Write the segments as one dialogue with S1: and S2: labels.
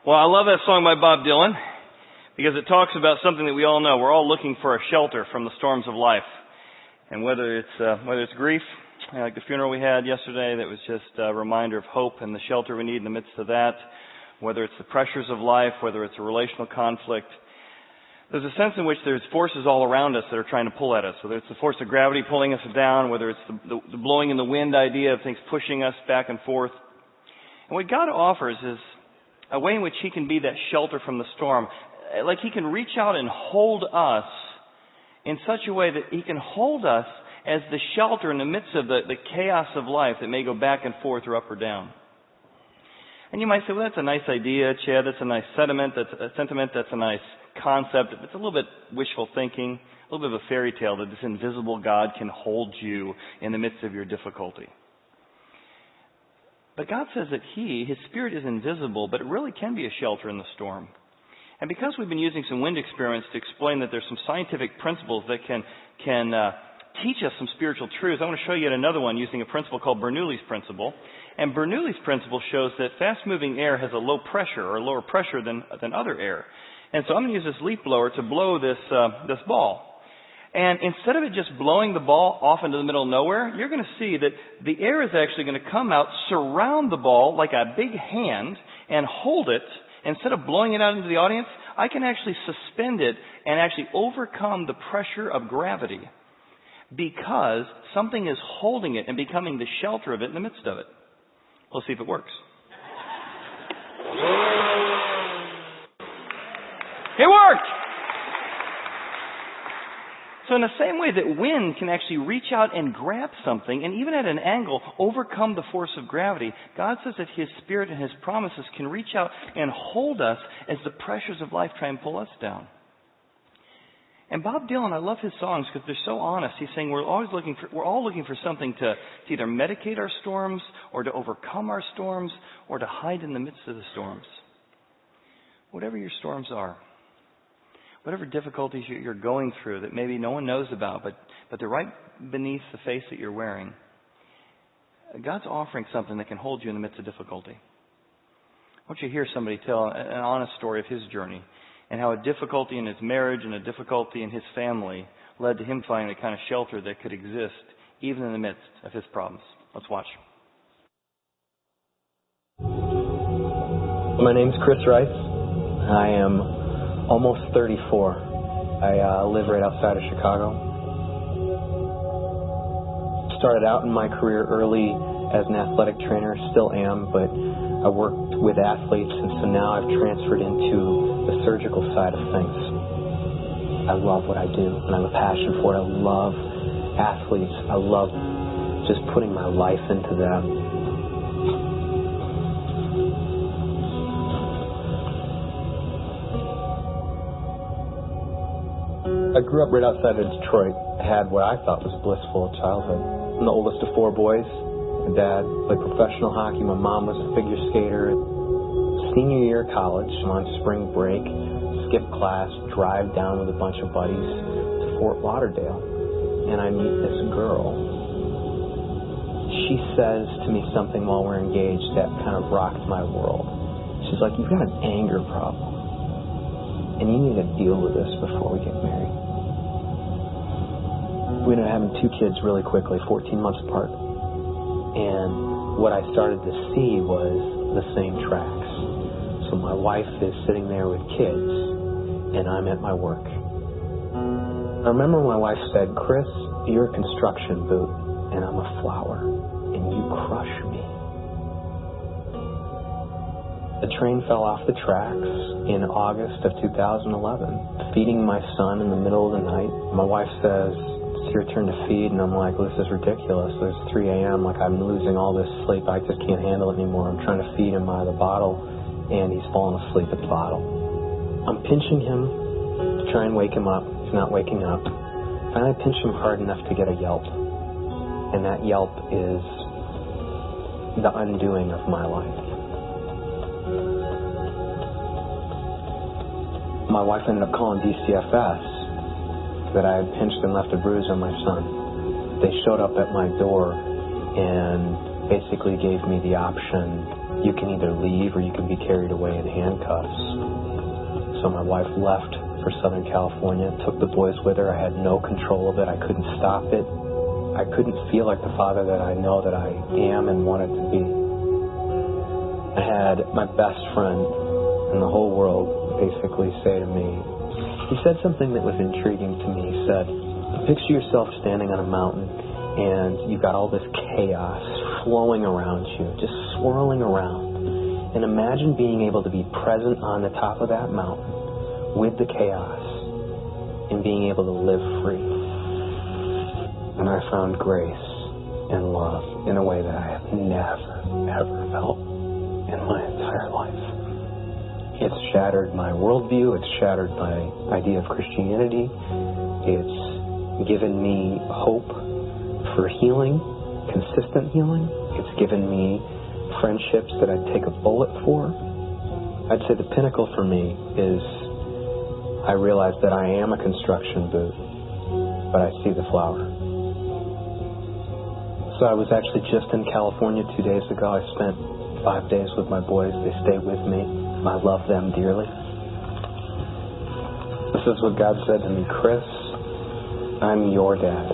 S1: Well, I love that song by Bob Dylan because it talks about something that we all know. We're all looking for a shelter from the storms of life. And whether it's grief, like the funeral we had yesterday that was just a reminder of hope and the shelter we need in the midst of that, whether it's the pressures of life, whether it's a relational conflict, there's a sense in which there's forces all around us that are trying to pull at us, whether it's the force of gravity pulling us down, whether it's the blowing in the wind idea of things pushing us back and forth. And what God offers is a way in which He can be that shelter from the storm. Like He can reach out and hold us in such a way that He can hold us as the shelter in the midst of the chaos of life that may go back and forth or up or down. And you might say, well, that's a nice idea, Chad. That's a nice sentiment. That's a nice concept. It's a little bit wishful thinking, a little bit of a fairy tale that this invisible God can hold you in the midst of your difficulty. But God says that His Spirit is invisible, but it really can be a shelter in the storm. And because we've been using some wind experiments to explain that there's some scientific principles that can teach us some spiritual truths, I want to show you yet another one using a principle called Bernoulli's principle. And Bernoulli's principle shows that fast-moving air has a low pressure or lower pressure than other air. And so I'm going to use this leaf blower to blow this ball. And instead of it just blowing the ball off into the middle of nowhere, you're going to see that the air is actually going to come out, surround the ball like a big hand, and hold it. Instead of blowing it out into the audience, I can actually suspend it and actually overcome the pressure of gravity because something is holding it and becoming the shelter of it in the midst of it. We'll see if it works. It worked! So in the same way that wind can actually reach out and grab something, and even at an angle, overcome the force of gravity, God says that His Spirit and His promises can reach out and hold us as the pressures of life try and pull us down. And Bob Dylan, I love his songs because they're so honest. He's saying we're all looking for something to either medicate our storms, or to overcome our storms, or to hide in the midst of the storms. Whatever your storms are, whatever difficulties you're going through that maybe no one knows about, but they're right beneath the face that you're wearing, God's offering something that can hold you in the midst of difficulty. I want you to hear somebody tell an honest story of his journey and how a difficulty in his marriage and a difficulty in his family led to him finding the kind of shelter that could exist even in the midst of his problems. Let's watch.
S2: My name's Chris Rice. I am almost 34. I live right outside of Chicago. Started out in my career early as an athletic trainer, still am, but I worked with athletes, and so now I've transferred into the surgical side of things. I love what I do, and I have a passion for it. I love athletes. I love just putting my life into them. I grew up right outside of Detroit. I had what I thought was a blissful childhood. I'm the oldest of 4 boys. My dad played professional hockey. My mom was a figure skater. Senior year of college, I'm on spring break, skip class, drive down with a bunch of buddies to Fort Lauderdale, and I meet this girl. She says to me something while we're engaged that kind of rocked my world. She's like, "You've got an anger problem, and you need to deal with this before we get married." We ended up having 2 kids really quickly, 14 months apart. And what I started to see was the same tracks. So my wife is sitting there with kids, and I'm at my work. I remember my wife said, "Chris, you're a construction boot, and I'm a flower, and you crush me." The train fell off the tracks in August of 2011. Feeding my son in the middle of the night. My wife says, "It's your turn to feed," and I'm like, "Well, this is ridiculous. It's 3 a.m. Like, I'm losing all this sleep. I just can't handle it anymore." I'm trying to feed him out of the bottle, and he's falling asleep at the bottle. I'm pinching him to try and wake him up. He's not waking up. Finally, I pinch him hard enough to get a yelp, and that yelp is the undoing of my life. My wife ended up calling DCFS that I had pinched and left a bruise on my son. They showed up at my door and basically gave me the option, you can either leave or you can be carried away in handcuffs. So my wife left for Southern California, took the boys with her. I had no control of it. I couldn't stop it. I couldn't feel like the father that I know that I am and wanted to be. I had my best friend in the whole world basically say to me, he said something that was intriguing to me. He said, picture yourself standing on a mountain and you've got all this chaos flowing around you, just swirling around. And imagine being able to be present on the top of that mountain with the chaos and being able to live free. And I found grace and love in a way that I have never, ever felt in my entire life. It's shattered my worldview. It's shattered my idea of Christianity. It's given me hope for healing, consistent healing. It's given me friendships that I'd take a bullet for. I'd say the pinnacle for me is I realize that I am a construction boot, but I see the flower. So I was actually just in California 2 days ago. I spent 5 days with my boys. They stay with me. I love them dearly. This is what God said to me, Chris, I'm your dad,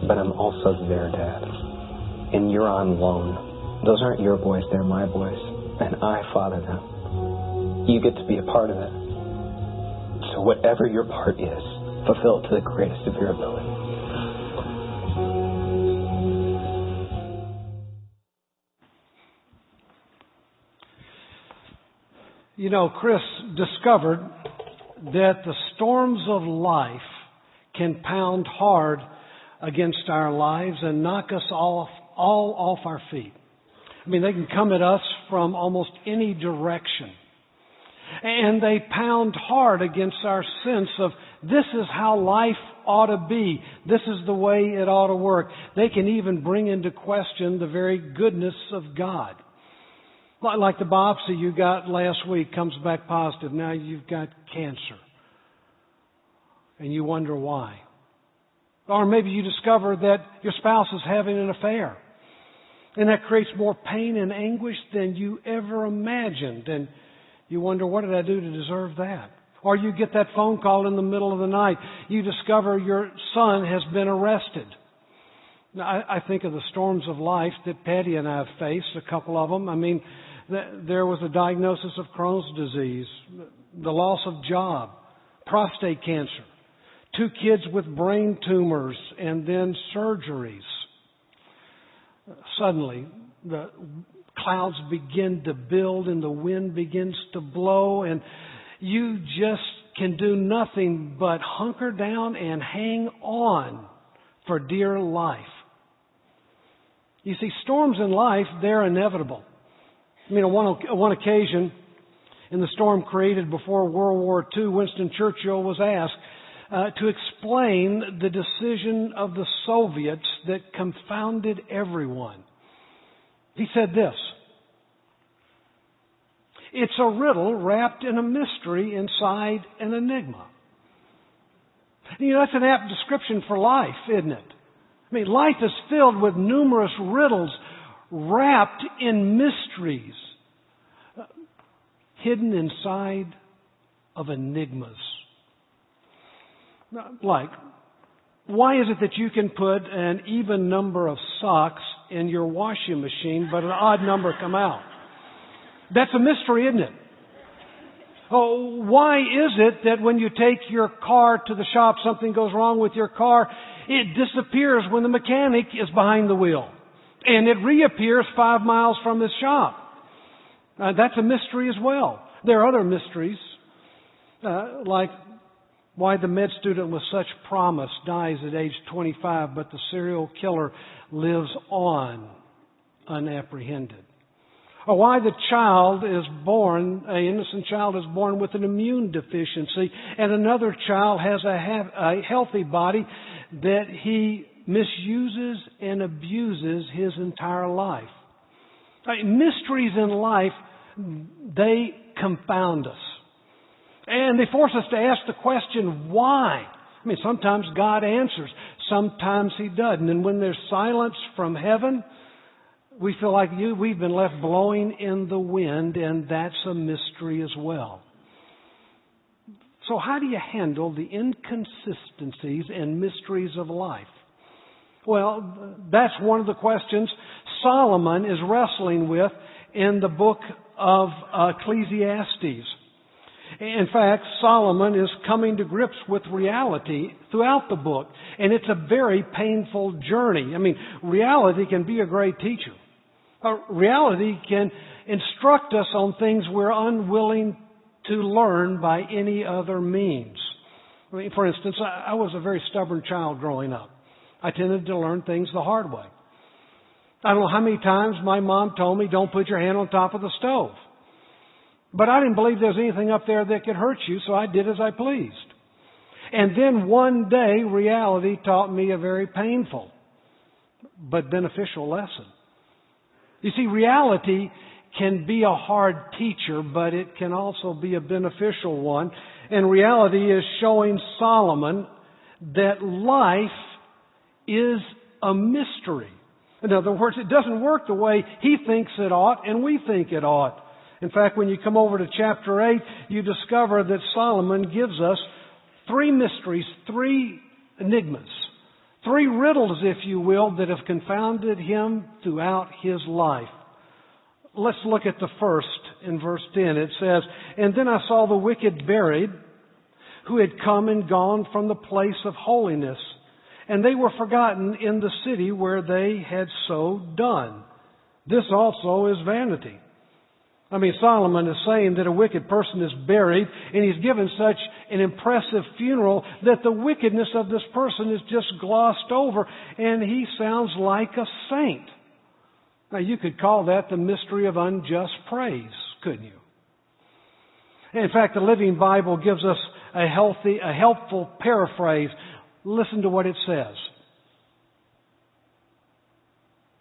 S2: but I'm also their dad. And you're on loan. Those aren't your boys, they're my boys. And I father them. You get to be a part of it. So whatever your part is, fulfill it to the greatest of your ability.
S3: You know, Chris discovered that the storms of life can pound hard against our lives and knock us all off our feet. I mean, they can come at us from almost any direction. And they pound hard against our sense of this is how life ought to be. This is the way it ought to work. They can even bring into question the very goodness of God. Like the biopsy you got last week comes back positive. Now you've got cancer. And you wonder why. Or maybe you discover that your spouse is having an affair. And that creates more pain and anguish than you ever imagined. And you wonder, what did I do to deserve that? Or you get that phone call in the middle of the night. You discover your son has been arrested. Now, I think of the storms of life that Patty and I have faced, a couple of them. I mean, there was a diagnosis of Crohn's disease, the loss of job, prostate cancer, 2 kids with brain tumors, and then surgeries. Suddenly, the clouds begin to build and the wind begins to blow, and you just can do nothing but hunker down and hang on for dear life. You see, storms in life, they're inevitable. I mean, on one occasion, in the storm created before World War II, Winston Churchill was asked to explain the decision of the Soviets that confounded everyone. He said this: it's a riddle wrapped in a mystery inside an enigma. You know, that's an apt description for life, isn't it? I mean, life is filled with numerous riddles wrapped in mysteries, hidden inside of enigmas. Like, why is it that you can put an even number of socks in your washing machine, but an odd number come out? That's a mystery, isn't it? Oh, why is it that when you take your car to the shop, something goes wrong with your car, it disappears when the mechanic is behind the wheel, and it reappears 5 miles from his shop? That's a mystery as well. There are other mysteries, like why the med student with such promise dies at age 25, but the serial killer lives on unapprehended. Or why the child is born, an innocent child is born with an immune deficiency, and another child has a healthy body that he misuses and abuses his entire life. Mysteries in life, they confound us. And they force us to ask the question, why? I mean, sometimes God answers, sometimes He doesn't. And when there's silence from heaven, we feel like we've been left blowing in the wind, and that's a mystery as well. So how do you handle the inconsistencies and mysteries of life? Well, that's one of the questions Solomon is wrestling with in the book of Ecclesiastes. In fact, Solomon is coming to grips with reality throughout the book, and it's a very painful journey. I mean, reality can be a great teacher. Reality can instruct us on things we're unwilling to learn by any other means. I mean, for instance, I was a very stubborn child growing up. I tended to learn things the hard way. I don't know how many times my mom told me, don't put your hand on top of the stove. But I didn't believe there was anything up there that could hurt you, so I did as I pleased. And then one day, reality taught me a very painful but beneficial lesson. You see, reality can be a hard teacher, but it can also be a beneficial one. And reality is showing Solomon that life is a mystery. In other words, it doesn't work the way he thinks it ought and we think it ought. In fact, when you come over to chapter 8, you discover that Solomon gives us 3 mysteries, 3 enigmas, 3 riddles, if you will, that have confounded him throughout his life. Let's look at the first in verse 10. It says, "And then I saw the wicked buried, who had come and gone from the place of holiness, and they were forgotten in the city where they had so done. This also is vanity." I mean, Solomon is saying that a wicked person is buried, and he's given such an impressive funeral that the wickedness of this person is just glossed over, and he sounds like a saint. Now, you could call that the mystery of unjust praise, couldn't you? In fact, the Living Bible gives us a helpful paraphrase. Listen to what it says.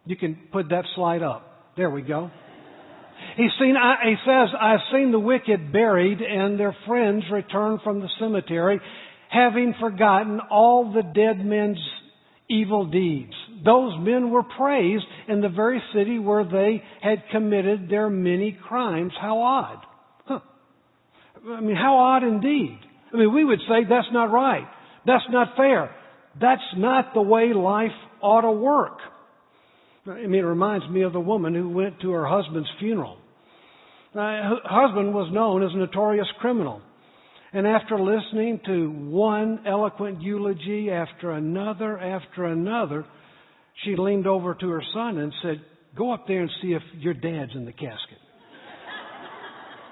S3: You can put that slide up. There we go. He says, "I've seen the wicked buried and their friends return from the cemetery, having forgotten all the dead men's evil deeds. Those men were praised in the very city where they had committed their many crimes." How odd. I mean, how odd indeed. I mean, we would say that's not right. That's not fair. That's not the way life ought to work. I mean, it reminds me of the woman who went to her husband's funeral. Her husband was known as a notorious criminal. And after listening to one eloquent eulogy after another, she leaned over to her son and said, "Go up there and see if your dad's in the casket."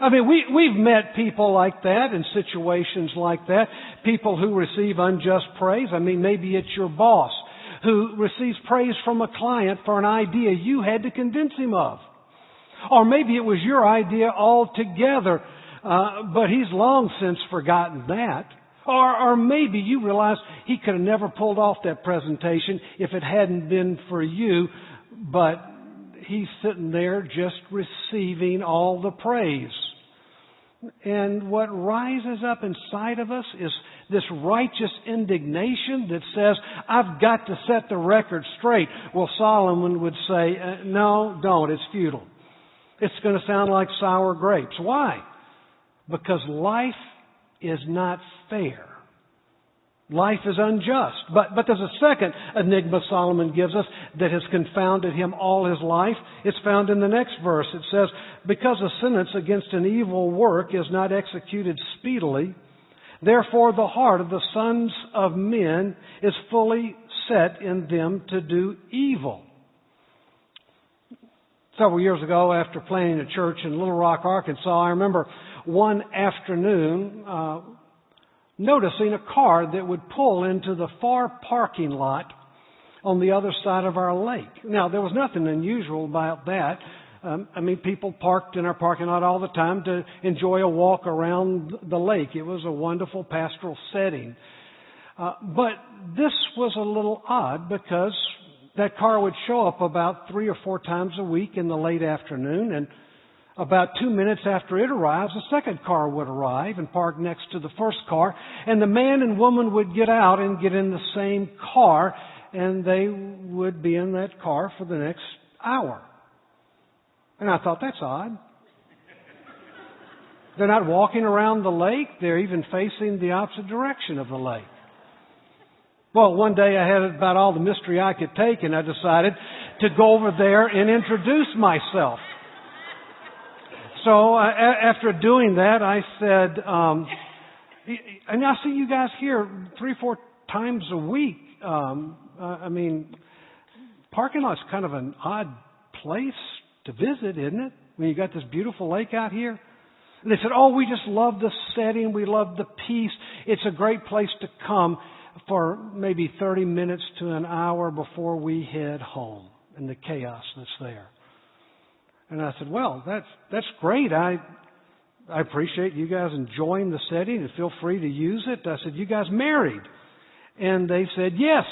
S3: I mean, we've met people like that in situations like that. People who receive unjust praise. I mean, maybe it's your boss who receives praise from a client for an idea you had to convince him of. Or maybe it was your idea altogether, but he's long since forgotten that. Or maybe you realize he could have never pulled off that presentation if it hadn't been for you, but he's sitting there just receiving all the praise. And what rises up inside of us is this righteous indignation that says, "I've got to set the record straight." Well, Solomon would say, "No, don't. It's futile. It's going to sound like sour grapes." Why? Because life is not fair. Life is unjust. But there's a second enigma Solomon gives us that has confounded him all his life. It's found in the next verse. It says, "Because a sentence against an evil work is not executed speedily, therefore the heart of the sons of men is fully set in them to do evil." Several years ago, after planning a church in Little Rock, Arkansas, I remember one afternoon noticing a car that would pull into the far parking lot on the other side of our lake. Now, there was nothing unusual about that. People parked in our parking lot all the time to enjoy a walk around the lake. It was a wonderful pastoral setting. But this was a little odd because that car would show up about 3 or 4 times a week in the late afternoon, and about 2 minutes after it arrives, a second car would arrive and park next to the first car, and the man and woman would get out and get in the same car, and they would be in that car for the next hour. And I thought, that's odd. They're not walking around the lake. They're even facing the opposite direction of the lake. Well, one day I had about all the mystery I could take, and I decided to go over there and introduce myself. So after doing that, I said, and I see you guys here 3-4 times a week. Parking lot's kind of an odd place to visit, isn't it? When you got this beautiful lake out here. And they said, oh, we just love the setting. We love the peace. It's a great place to come for maybe 30 minutes to an hour before we head home and the chaos that's there. And I said, well, that's great. I appreciate you guys enjoying the setting and feel free to use it. I said, you guys married? And they said, yes.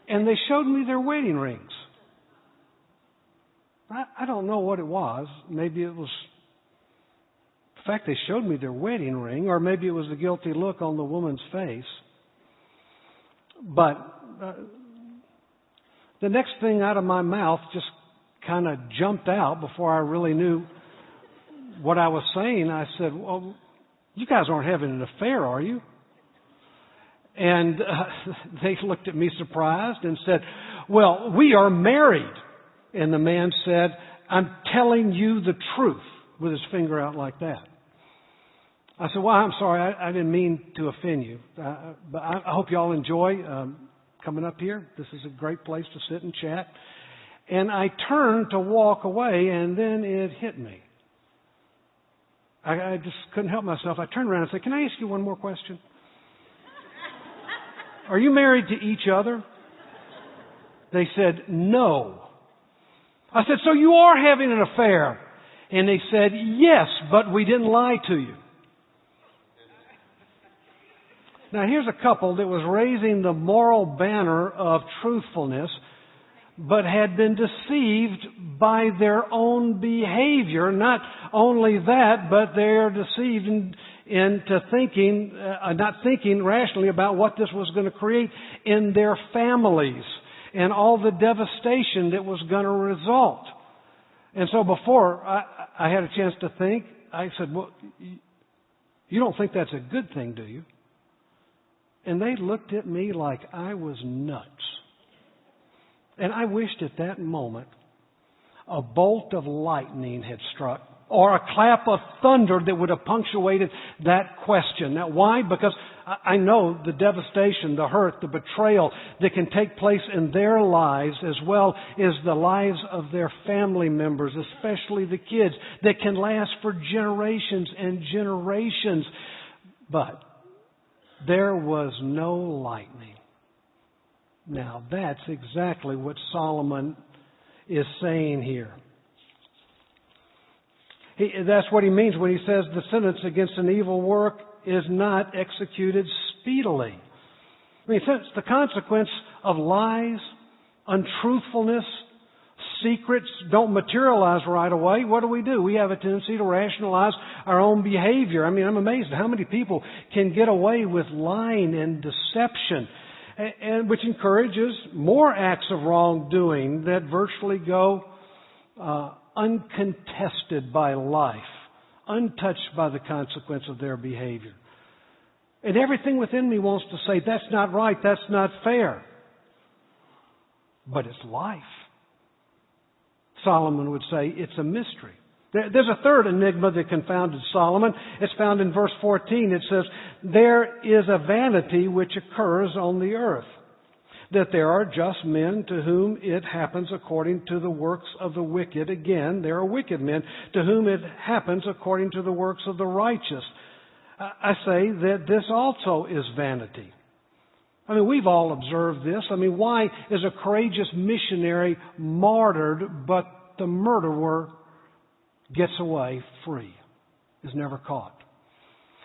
S3: And they showed me their wedding rings. I don't know what it was. Maybe it was the fact they showed me their wedding ring, or maybe it was the guilty look on the woman's face. But the next thing out of my mouth just kind of jumped out before I really knew what I was saying. I said, well, you guys aren't having an affair, are you? And they looked at me surprised and said, well, we are married. And the man said, I'm telling you the truth, with his finger out like that. I said, well, I'm sorry, I didn't mean to offend you. But I hope you all enjoy coming up here. This is a great place to sit and chat. And I turned to walk away, and then it hit me. I just couldn't help myself. I turned around and said, can I ask you one more question? Are you married to each other? They said, no. I said, so you are having an affair? And they said, yes, but we didn't lie to you. Now here's a couple that was raising the moral banner of truthfulness, but had been deceived by their own behavior. Not only that, but they're deceived into thinking, not thinking rationally about what this was going to create in their families and all the devastation that was going to result. And so before I had a chance to think, I said, well, you don't think that's a good thing, do you? And they looked at me like I was nuts. And I wished at that moment a bolt of lightning had struck, or a clap of thunder that would have punctuated that question. Now, why? Because I know the devastation, the hurt, the betrayal that can take place in their lives, as well as the lives of their family members, especially the kids, that can last for generations and generations. But there was no lightning. Now, that's exactly what Solomon is saying here. That's what he means when he says the sentence against an evil work is not executed speedily. I mean, since the consequence of lies, untruthfulness, secrets don't materialize right away, what do? We have a tendency to rationalize our own behavior. I mean, I'm amazed at how many people can get away with lying and deception, and which encourages more acts of wrongdoing that virtually go uncontested by life, untouched by the consequence of their behavior. And everything within me wants to say, that's not right, that's not fair. But it's life. Solomon would say it's a mystery. There's a third enigma that confounded Solomon. It's found in verse 14. It says, there is a vanity which occurs on the earth, that there are just men to whom it happens according to the works of the wicked. Again, there are wicked men to whom it happens according to the works of the righteous. I say that this also is vanity. I mean, we've all observed this. I mean, why is a courageous missionary martyred, but the murderer gets away free, is never caught?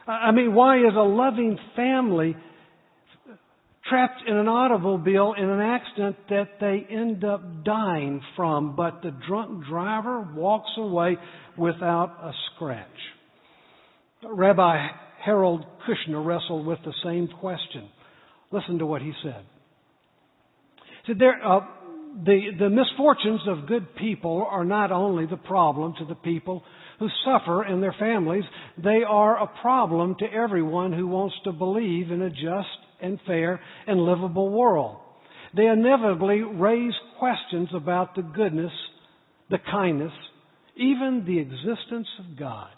S3: I mean, why is a loving family trapped in an automobile in an accident that they end up dying from, but the drunk driver walks away without a scratch? Rabbi Harold Kushner wrestled with the same question. Listen to what he said. He said, The misfortunes of good people are not only the problem to the people who suffer and their families, they are a problem to everyone who wants to believe in a just and fair and livable world. They inevitably raise questions about the goodness, the kindness, even the existence of God.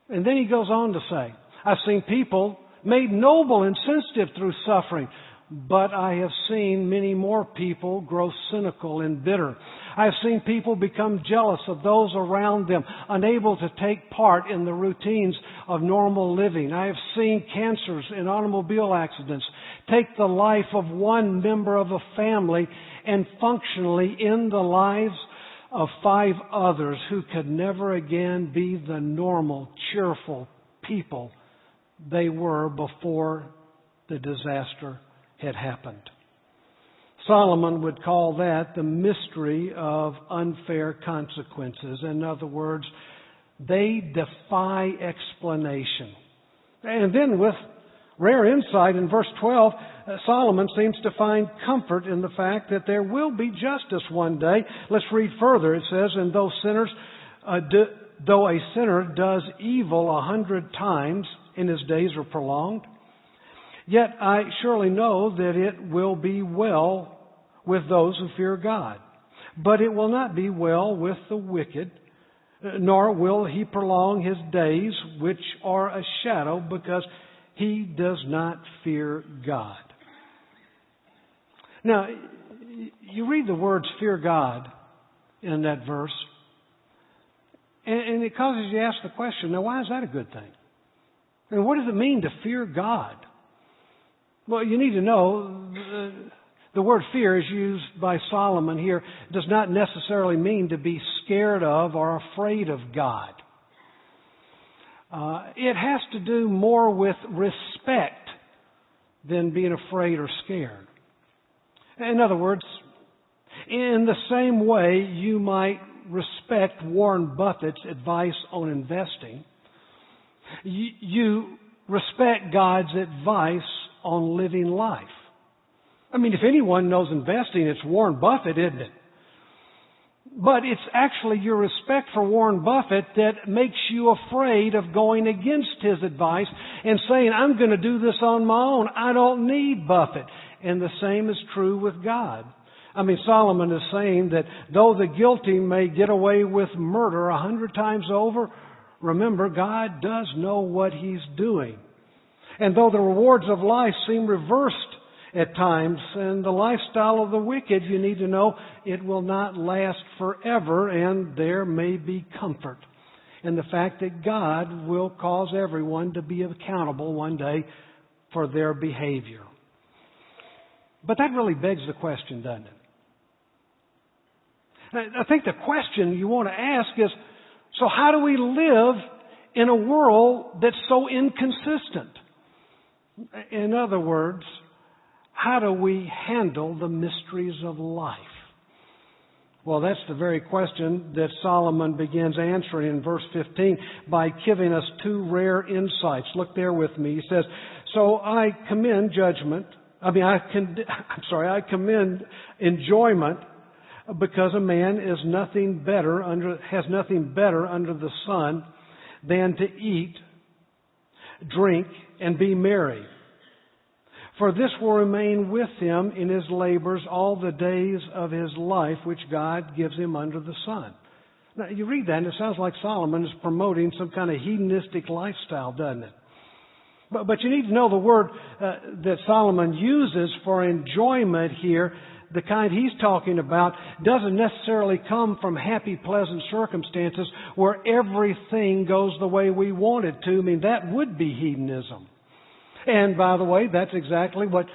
S3: And then he goes on to say, I've seen people made noble and sensitive through suffering, but I have seen many more people grow cynical and bitter. I have seen people become jealous of those around them, unable to take part in the routines of normal living. I have seen cancers and automobile accidents take the life of one member of a family and functionally end the lives of 5 others who could never again be the normal, cheerful people they were before the disaster had happened. Solomon would call that the mystery of unfair consequences. In other words, they defy explanation. And then with rare insight in verse 12, Solomon seems to find comfort in the fact that there will be justice one day. Let's read further. It says, and though a sinner does evil 100 times and his days are prolonged, yet I surely know that it will be well with those who fear God. But it will not be well with the wicked, nor will he prolong his days, which are a shadow, because he does not fear God. Now, you read the words fear God in that verse, and it causes you to ask the question, now why is that a good thing? And what does it mean to fear God? Well, you need to know the word fear is used by Solomon here does not necessarily mean to be scared of or afraid of God. It has to do more with respect than being afraid or scared. In other words, in the same way you might respect Warren Buffett's advice on investing, you respect God's advice on living life. I mean, if anyone knows investing, it's Warren Buffett, isn't it? But it's actually your respect for Warren Buffett that makes you afraid of going against his advice and saying, I'm going to do this on my own. I don't need Buffett. And the same is true with God. I mean, Solomon is saying that though the guilty may get away with murder 100 times over, remember, God does know what He's doing. And though the rewards of life seem reversed at times, and the lifestyle of the wicked, you need to know it will not last forever, and there may be comfort in the fact that God will cause everyone to be accountable one day for their behavior. But that really begs the question, doesn't it? I think the question you want to ask is, so how do we live in a world that's so inconsistent? In other words, how do we handle the mysteries of life? Well, that's the very question that Solomon begins answering in verse 15 by giving us 2 rare insights. Look there with me. He says, so I commend I commend enjoyment because a man has nothing better under the sun than to eat, drink, and be merry. For this will remain with him in his labors all the days of his life, which God gives him under the sun. Now, you read that and it sounds like Solomon is promoting some kind of hedonistic lifestyle, doesn't it? But you need to know the word that Solomon uses for enjoyment here, the kind he's talking about, doesn't necessarily come from happy, pleasant circumstances where everything goes the way we want it to. I mean, that would be hedonism. And by the way, that's exactly what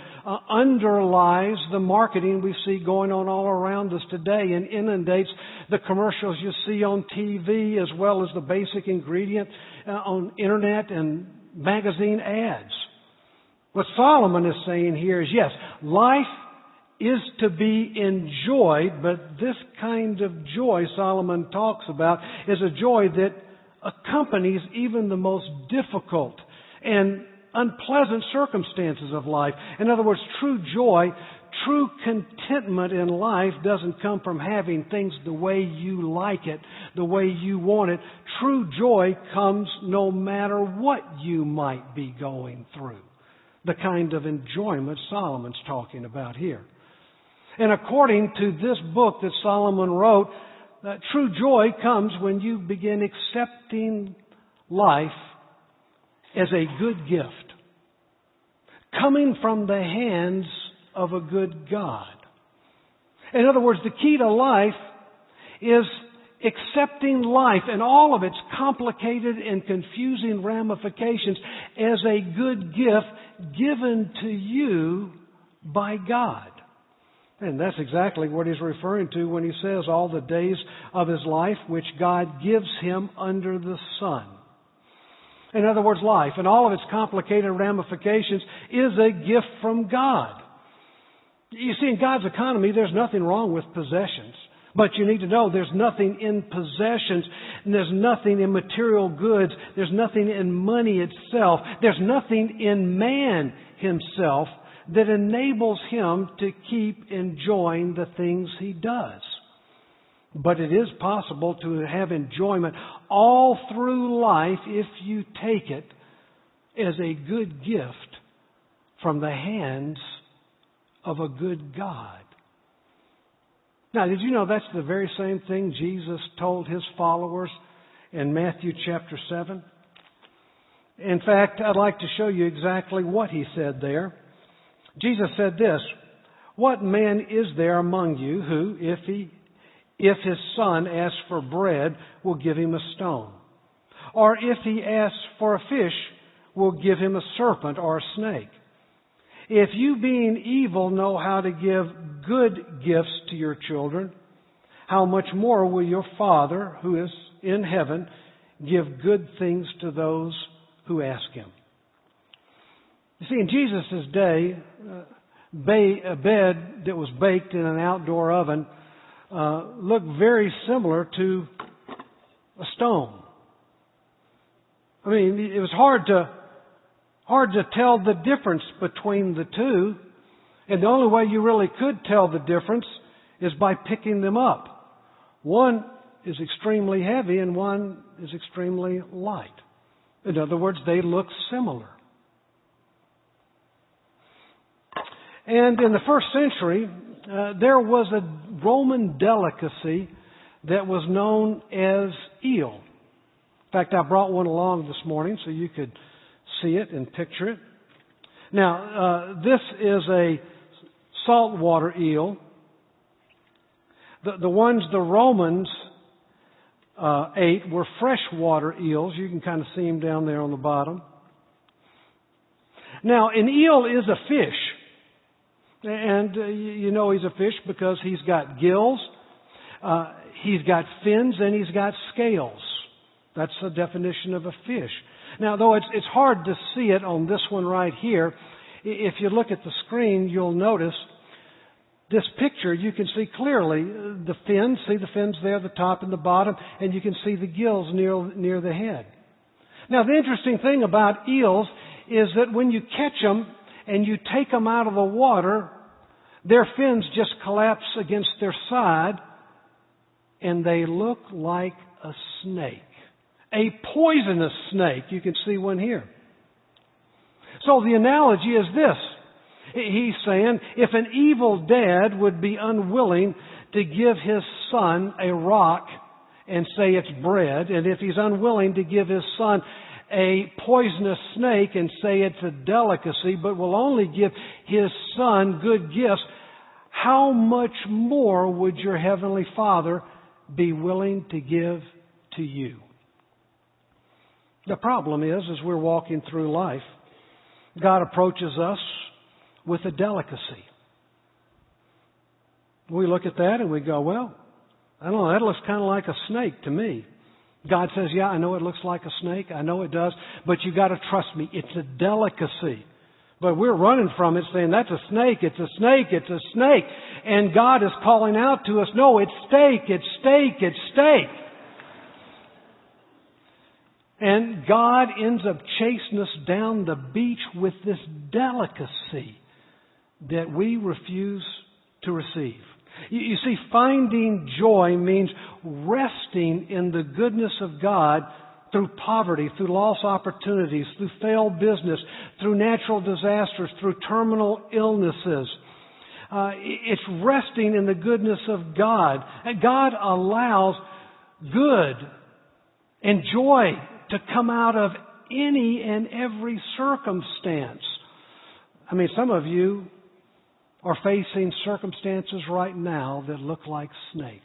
S3: underlies the marketing we see going on all around us today and inundates the commercials you see on TV as well as the basic ingredient on internet and magazine ads. What Solomon is saying here is, yes, life is to be enjoyed, but this kind of joy Solomon talks about is a joy that accompanies even the most difficult and unpleasant circumstances of life. In other words, true joy true contentment in life doesn't come from having things the way you like it, the way you want it. True joy comes no matter what you might be going through. The kind of enjoyment Solomon's talking about here. And according to this book that Solomon wrote, true joy comes when you begin accepting life as a good gift, coming from the hands of a good God. In other words, the key to life is accepting life and all of its complicated and confusing ramifications as a good gift given to you by God. And that's exactly what he's referring to when he says all the days of his life which God gives him under the sun. In other words, life and all of its complicated ramifications is a gift from God. You see, in God's economy, there's nothing wrong with possessions. But you need to know there's nothing in possessions, and there's nothing in material goods, there's nothing in money itself, there's nothing in man himself that enables him to keep enjoying the things he does. But it is possible to have enjoyment all through life if you take it as a good gift from the hands of a good God. Now, did you know that's the very same thing Jesus told his followers in Matthew chapter 7? In fact, I'd like to show you exactly what he said there. Jesus said this, "What man is there among you who, if his son asks for bread, will give him a stone? Or if he asks for a fish, will give him a serpent or a snake? If you, being evil, know how to give good gifts to your children, how much more will your Father, who is in heaven, give good things to those who ask him?" You see, in Jesus' day, a bed that was baked in an outdoor oven looked very similar to a stone. I mean, it was hard to tell the difference between the two, and the only way you really could tell the difference is by picking them up. One is extremely heavy and one is extremely light. In other words, they look similar. And in the first century, there was a Roman delicacy that was known as eel. In fact, I brought one along this morning so you could see it and picture it. Now, this is a saltwater eel. The ones the Romans ate were freshwater eels. You can kind of see them down there on the bottom. Now, an eel is a fish. And you know he's a fish because he's got gills, he's got fins, and he's got scales. That's the definition of a fish. Now, though it's hard to see it on this one right here, if you look at the screen, you'll notice this picture. You can see clearly the fins. See the fins there, the top and the bottom, and you can see the gills near the head. Now, the interesting thing about eels is that when you catch them and you take them out of the water, their fins just collapse against their side, and they look like a snake. A poisonous snake. You can see one here. So the analogy is this. He's saying, if an evil dad would be unwilling to give his son a rock and say it's bread, and if he's unwilling to give his son a poisonous snake and say it's a delicacy, but will only give his son good gifts, how much more would your Heavenly Father be willing to give to you? The problem is, as we're walking through life, God approaches us with a delicacy. We look at that and we go, well, I don't know, that looks kind of like a snake to me. God says, yeah, I know it looks like a snake. I know it does. But you got to trust me. It's a delicacy. But we're running from it saying, that's a snake. It's a snake. It's a snake. And God is calling out to us, no, it's steak. It's steak. It's steak. And God ends up chasing us down the beach with this delicacy that we refuse to receive. You see, finding joy means resting in the goodness of God through poverty, through lost opportunities, through failed business, through natural disasters, through terminal illnesses. It's resting in the goodness of God. God allows good and joy to come out of any and every circumstance. I mean, some of you are facing circumstances right now that look like snakes.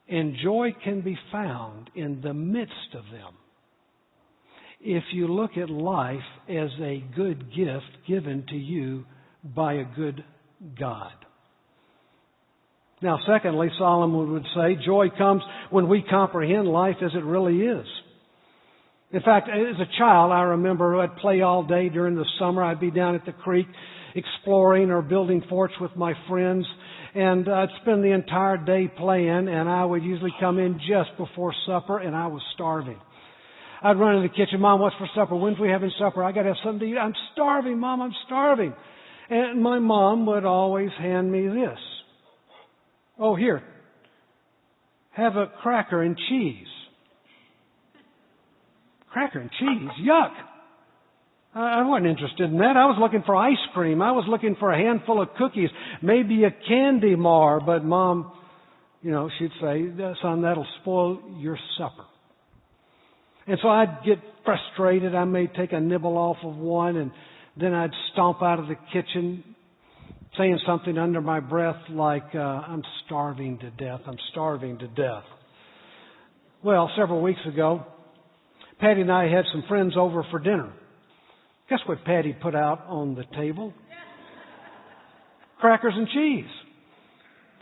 S3: And joy can be found in the midst of them if you look at life as a good gift given to you by a good God. Now, secondly, Solomon would say, joy comes when we comprehend life as it really is. In fact, as a child, I remember I'd play all day during the summer. I'd be down at the creek exploring or building forts with my friends. And I'd spend the entire day playing, and I would usually come in just before supper, and I was starving. I'd run in the kitchen, Mom, what's for supper? When's we having supper? I got to have something to eat. I'm starving, Mom, I'm starving. And my mom would always hand me this. Oh, here, have a cracker and cheese. Cracker and cheese? Yuck! I wasn't interested in that. I was looking for ice cream. I was looking for a handful of cookies, maybe a candy bar. But Mom, she'd say, son, that'll spoil your supper. And so I'd get frustrated. I may take a nibble off of one, and then I'd stomp out of the kitchen saying something under my breath like, I'm starving to death. I'm starving to death. Well, several weeks ago, Patty and I had some friends over for dinner. Guess what Patty put out on the table? Crackers and cheese.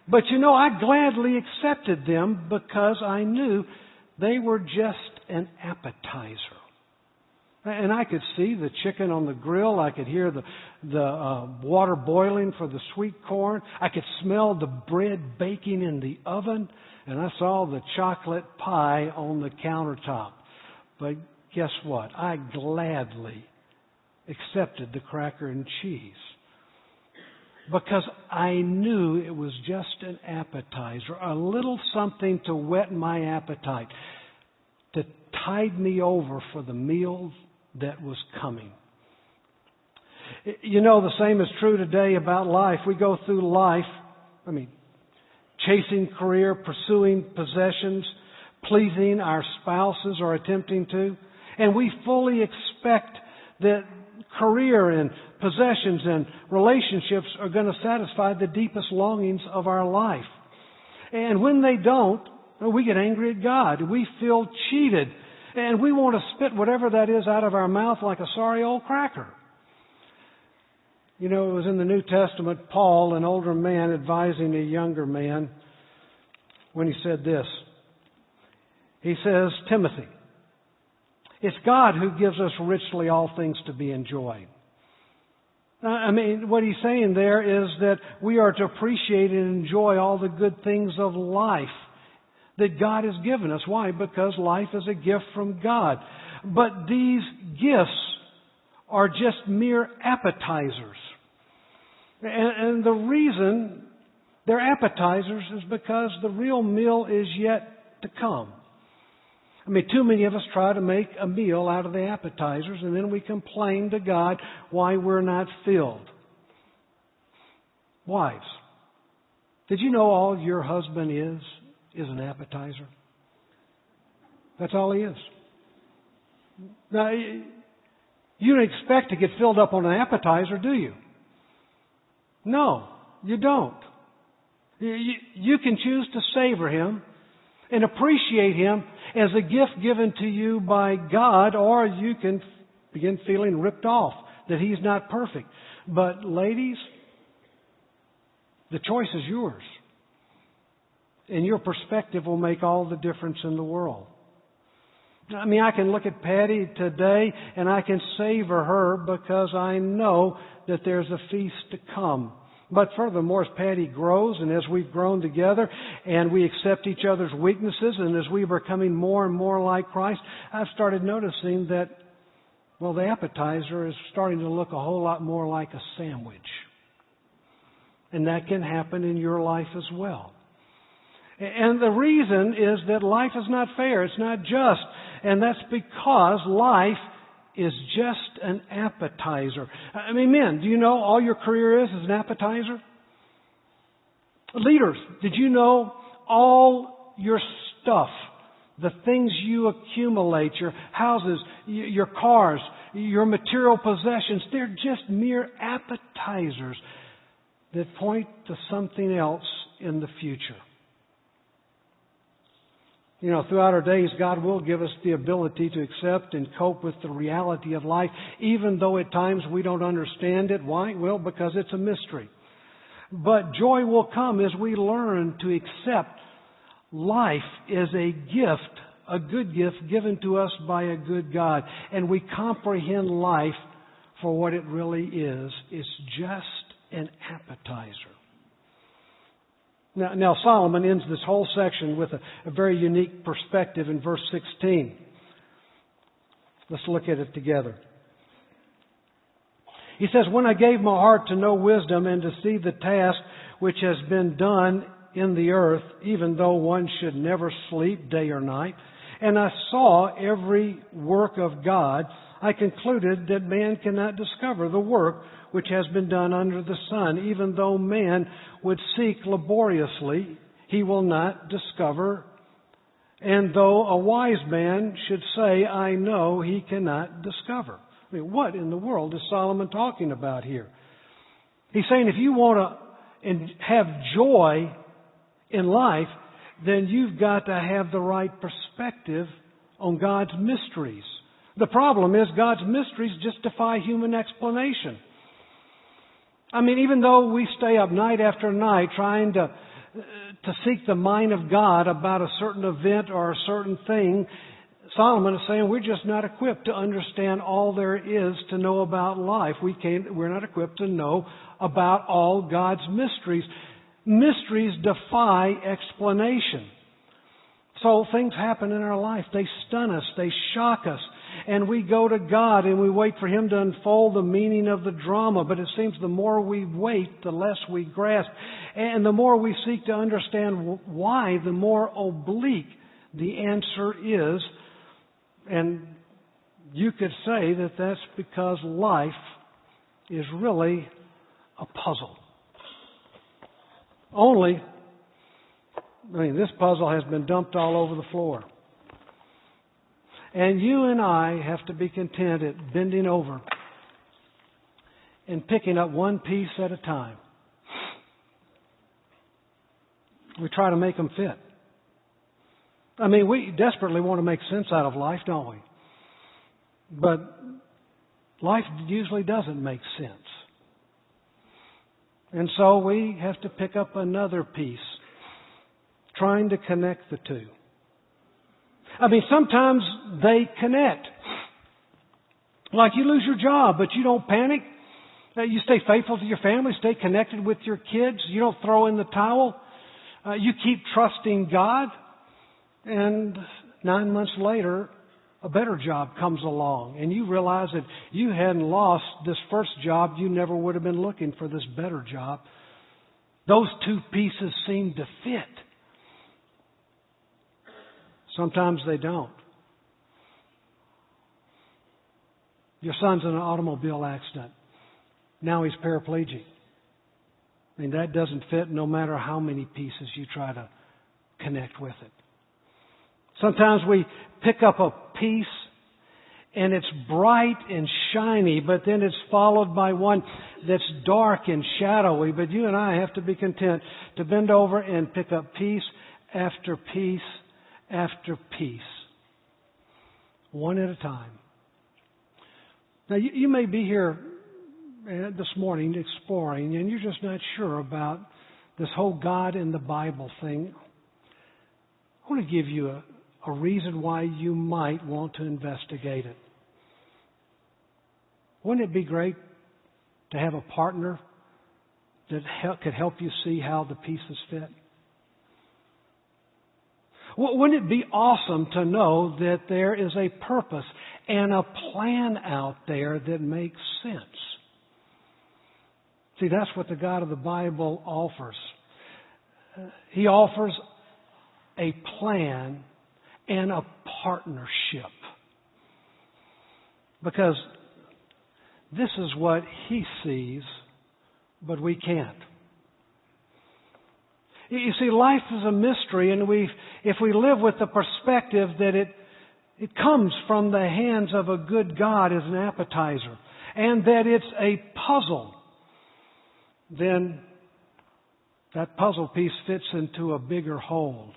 S3: But I gladly accepted them because I knew they were just an appetizer. And I could see the chicken on the grill. I could hear the water boiling for the sweet corn. I could smell the bread baking in the oven. And I saw the chocolate pie on the countertop. But guess what? I gladly accepted the cracker and cheese because I knew it was just an appetizer, a little something to whet my appetite, to tide me over for the meal that was coming. The same is true today about life. We go through life, chasing career, pursuing possessions, pleasing our spouses or attempting to, and we fully expect that career and possessions and relationships are going to satisfy the deepest longings of our life. And when they don't, we get angry at God. We feel cheated. And we want to spit whatever that is out of our mouth like a sorry old cracker. It was in the New Testament, Paul, an older man, advising a younger man when he said this. He says, Timothy, it's God who gives us richly all things to be enjoyed. What he's saying there is that we are to appreciate and enjoy all the good things of life that God has given us. Why? Because life is a gift from God. But these gifts are just mere appetizers. And the reason they're appetizers is because the real meal is yet to come. Too many of us try to make a meal out of the appetizers, and then we complain to God why we're not filled. Wives, did you know all your husband is an appetizer? That's all he is. Now, you don't expect to get filled up on an appetizer, do you? No, you don't. You can choose to savor him and appreciate him as a gift given to you by God, or you can begin feeling ripped off that he's not perfect. But ladies, the choice is yours. And your perspective will make all the difference in the world. I can look at Patty today and I can savor her because I know that there's a feast to come. But furthermore, as Patty grows and as we've grown together and we accept each other's weaknesses and as we are becoming more and more like Christ, I've started noticing that Well, the appetizer is starting to look a whole lot more like a sandwich. And that can happen in your life as well. And the reason is that life is not fair. It's not just. And that's because life is just an appetizer. I mean, men, do you know all your career is an appetizer? Leaders, did you know all your stuff, the things you accumulate, your houses, your cars, your material possessions, they're just mere appetizers that point to something else in the future. You know, throughout our days, God will give us the ability to accept and cope with the reality of life, even though at times we don't understand it. Why? Well, because it's a mystery. But joy will come as we learn to accept life as a gift, a good gift given to us by a good God. And we comprehend life for what it really is. It's just an appetizer. Now Solomon ends this whole section with a very unique perspective in verse 16. Let's look at it together. He says, "When I gave my heart to know wisdom and to see the task which has been done in the earth, even though one should never sleep day or night, and I saw every work of God, I concluded that man cannot discover the work which has been done under the sun. Even though man would seek laboriously, he will not discover. And though a wise man should say, I know, he cannot discover." I mean, what in the world is Solomon talking about here? He's saying if you want to have joy in life, then you've got to have the right perspective on God's mysteries. The problem is God's mysteries just defy human explanation. I mean, even though we stay up night after night trying to seek the mind of God about a certain event or a certain thing, Solomon is saying we're just not equipped to understand all there is to know about life. We're not equipped to know about all God's mysteries. Mysteries defy explanation. So things happen in our life. They stun us. They shock us. And we go to God and we wait for Him to unfold the meaning of the drama. But it seems the more we wait, the less we grasp. And the more we seek to understand why, the more oblique the answer is. And you could say that that's because life is really a puzzle. Only, this puzzle has been dumped all over the floor. And you and I have to be content at bending over and picking up one piece at a time. We try to make them fit. We desperately want to make sense out of life, don't we? But life usually doesn't make sense. And so we have to pick up another piece, trying to connect the two. Sometimes they connect. Like you lose your job, but you don't panic. You stay faithful to your family, stay connected with your kids. You don't throw in the towel. You keep trusting God. And 9 months later, a better job comes along. And you realize that you hadn't lost this first job. You never would have been looking for this better job. Those two pieces seem to fit. Sometimes they don't. Your son's in an automobile accident. Now he's paraplegic. That doesn't fit no matter how many pieces you try to connect with it. Sometimes we pick up a piece and it's bright and shiny, but then it's followed by one that's dark and shadowy. But you and I have to be content to bend over and pick up piece after piece after piece, one at a time. Now, you may be here this morning exploring, and you're just not sure about this whole God in the Bible thing. I want to give you a reason why you might want to investigate it. Wouldn't it be great to have a partner that could help you see how the pieces fit? Wouldn't it be awesome to know that there is a purpose and a plan out there that makes sense. See, that's what the God of the Bible offers. He offers a plan and a partnership. Because this is what He sees, but we can't. You see, life is a mystery, and if we live with the perspective that it comes from the hands of a good God as an appetizer, and that it's a puzzle, then that puzzle piece fits into a bigger whole.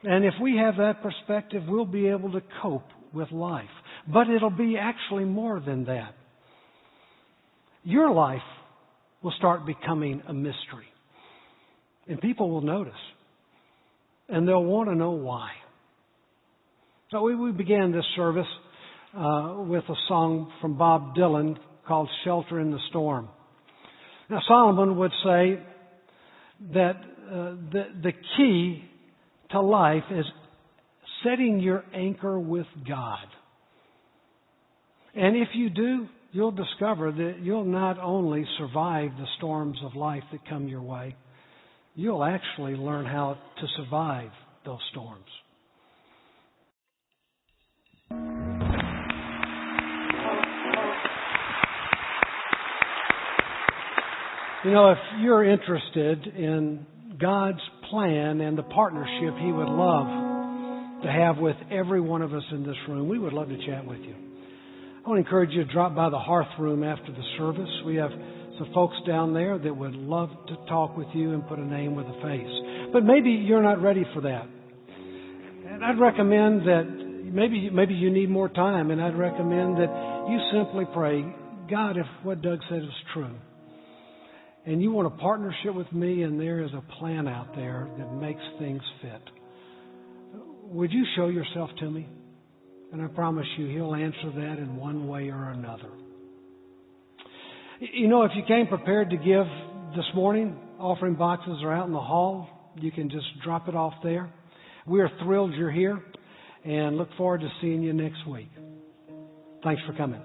S3: And if we have that perspective, we'll be able to cope with life. But it'll be actually more than that. Your life will start becoming a mystery. And people will notice. And they'll want to know why. So we began this service with a song from Bob Dylan called Shelter in the Storm. Now Solomon would say that the key to life is setting your anchor with God. And if you do, you'll discover that you'll not only survive the storms of life that come your way, you'll actually learn how to survive those storms. You know, if you're interested in God's plan and the partnership He would love to have with every one of us in this room, we would love to chat with you. I want to encourage you to drop by the Hearth Room after the service. We have some folks down there that would love to talk with you and put a name with a face. But maybe you're not ready for that. And I'd recommend that maybe you need more time, and I'd recommend that you simply pray, God, if what Doug said is true, and you want a partnership with me, and there is a plan out there that makes things fit, would you show yourself to me? And I promise you, He'll answer that in one way or another. You know, if you came prepared to give this morning, offering boxes are out in the hall. You can just drop it off there. We are thrilled you're here and look forward to seeing you next week. Thanks for coming.